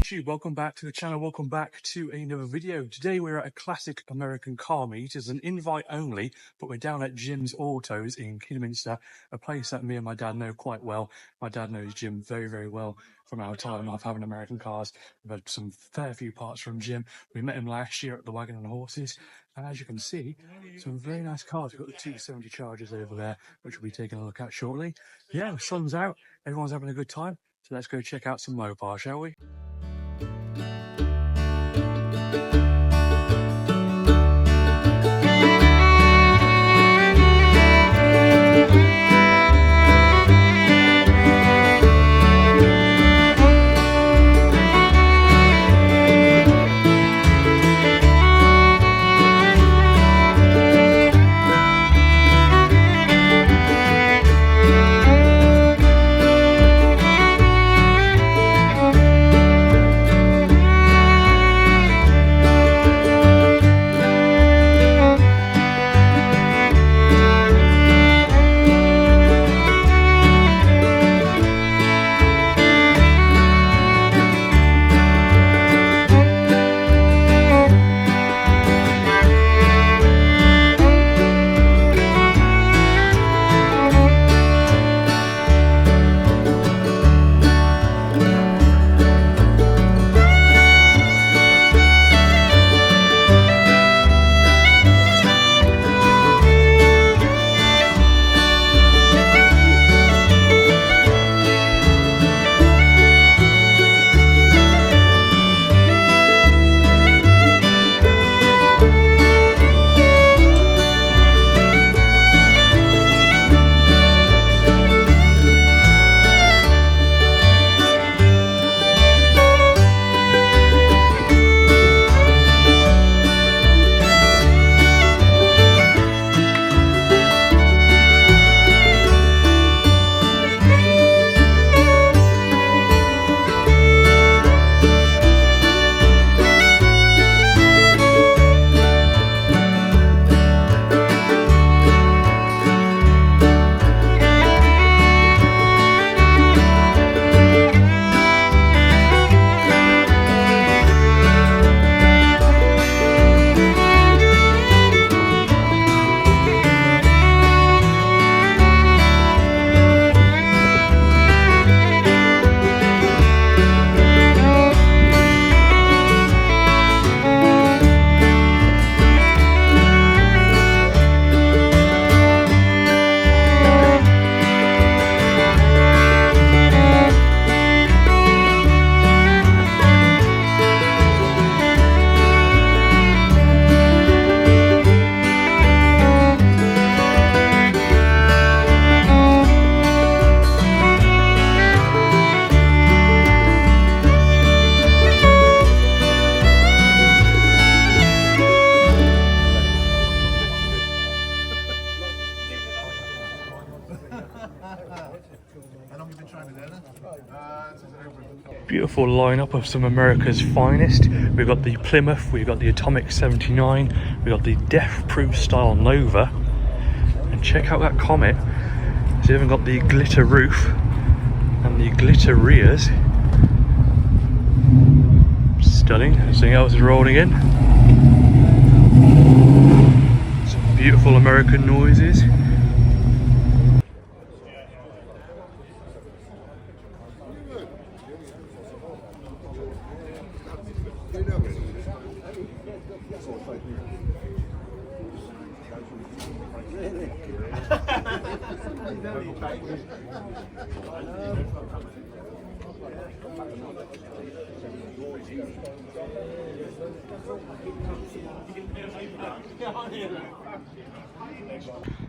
YouTube, welcome back to the channel, welcome back to another video. Today we're at a classic American car meet. It's an invite only, but we're down at Jim's Autos in Kidderminster, a place that me and my dad know quite well. My dad knows Jim very, very well from our time of having American cars. We've had some fair few parts from Jim. We met him last year at the Wagon and Horses, and as you can see, some very nice cars. We've got the 270 Chargers over there, which we'll be taking a look at shortly. Yeah, the sun's out, everyone's having a good time, so let's go check out some Mopar, shall we? Beautiful lineup of some America's finest. We've got the Plymouth, we've got the Atomic 79, we've got the Death Proof style Nova, and check out that Comet. It's even got the glitter roof and the glitter rears. Stunning. Something else is rolling in. Some beautiful American noises.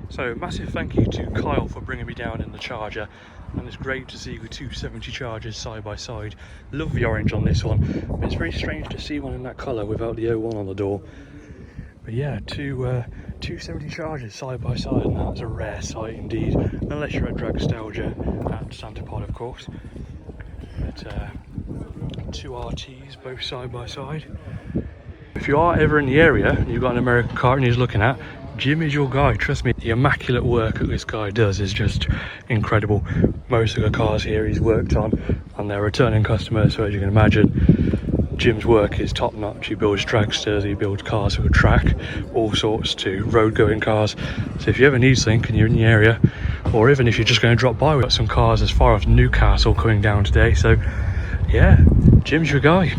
So massive thank you to Kyle for bringing me down in the Charger, and it's great to see the 270 Chargers side by side. Love the orange on this one, but it's very strange to see one in that colour without the 01 on the door. But yeah, 270 Chargers side by side, and that's a rare sight indeed, unless you're at Dragstalgia at Santa Pod, of course. But two RTs both side by side. If you are ever in the area and you've got an American car and you're looking at, Jim is your guy, trust me. The immaculate work that this guy does is just incredible. Most of the cars here he's worked on, and they're returning customers, so as you can imagine, Jim's work is top notch. He builds dragsters, he builds cars for the track, all sorts, to road going cars. So if you ever need something and you're in the area, or even if you're just going to drop by, we've got some cars as far as Newcastle coming down today. So yeah, Jim's your guy.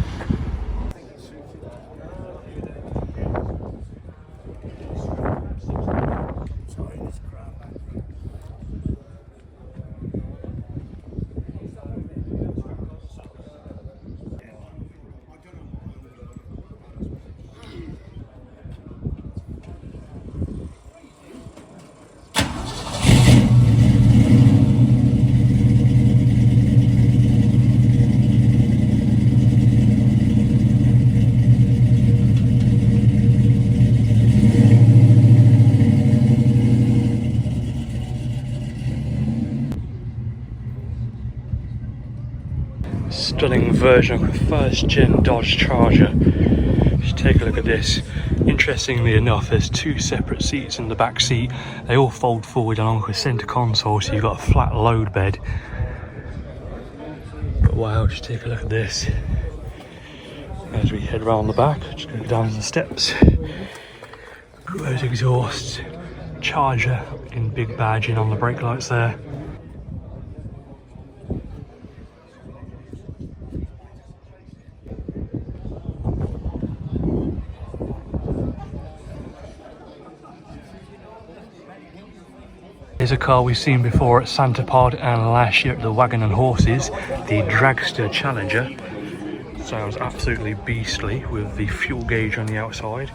Stunning version of the first gen Dodge Charger. Just take a look at this. Interestingly enough, there's two separate seats in the back seat. They all fold forward along with a centre console, so you've got a flat load bed. But wow, just take a look at this. As we head round the back, just going to go down the steps. Those exhausts. Charger in big badging on the brake lights there. Here's a car we've seen before at Santa Pod and last year at the Wagon and Horses, the Dragster Challenger. Sounds absolutely beastly with the fuel gauge on the outside.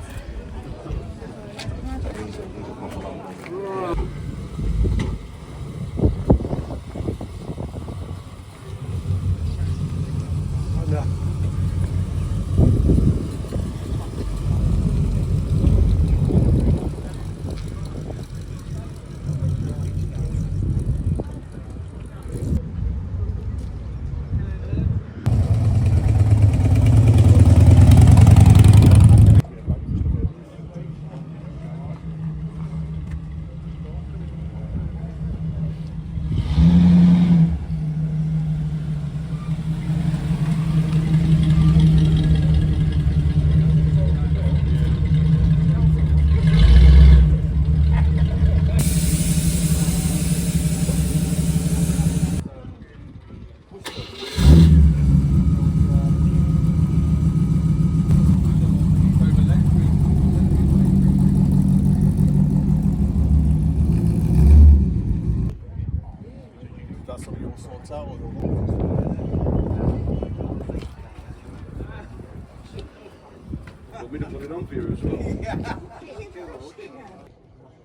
Want me to put it on for you as well? Yeah.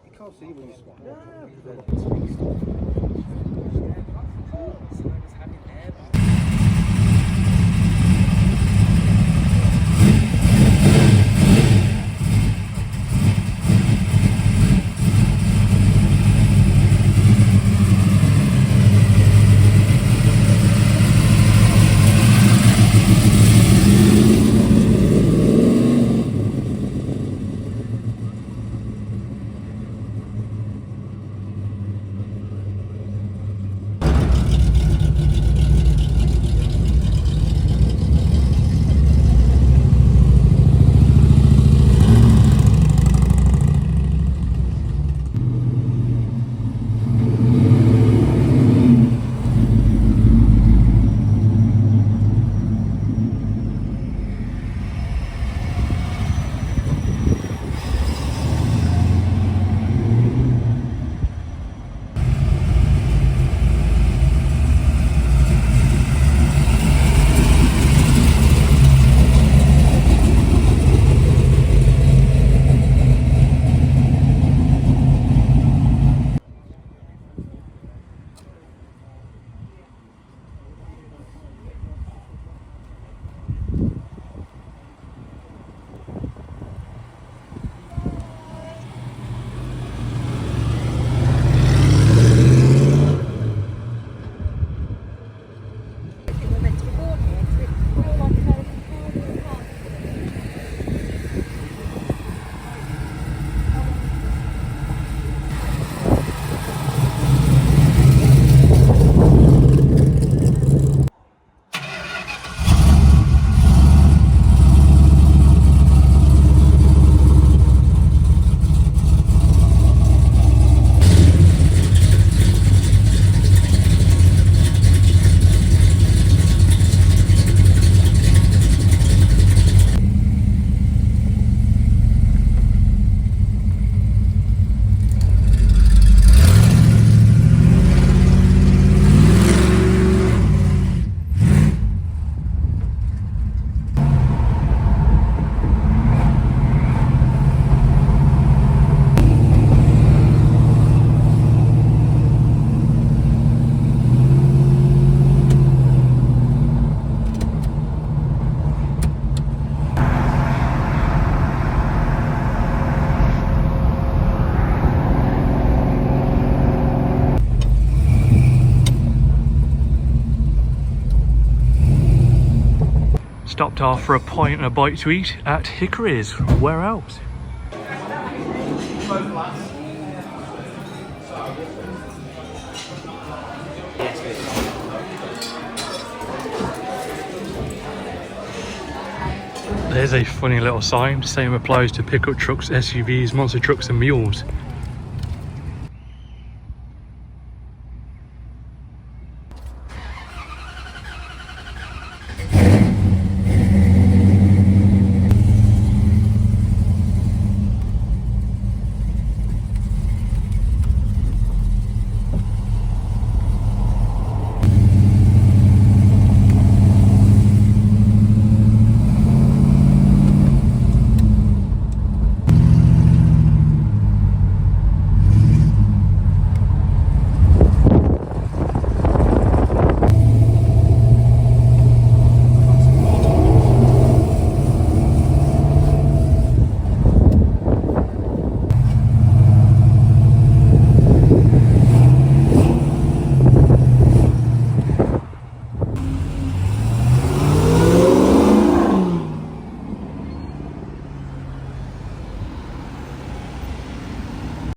You can't see when you swap. stopped off for a pint and a bite to eat at Hickory's. Where else? There's a funny little sign. Same applies to pickup trucks, SUVs, monster trucks and mules.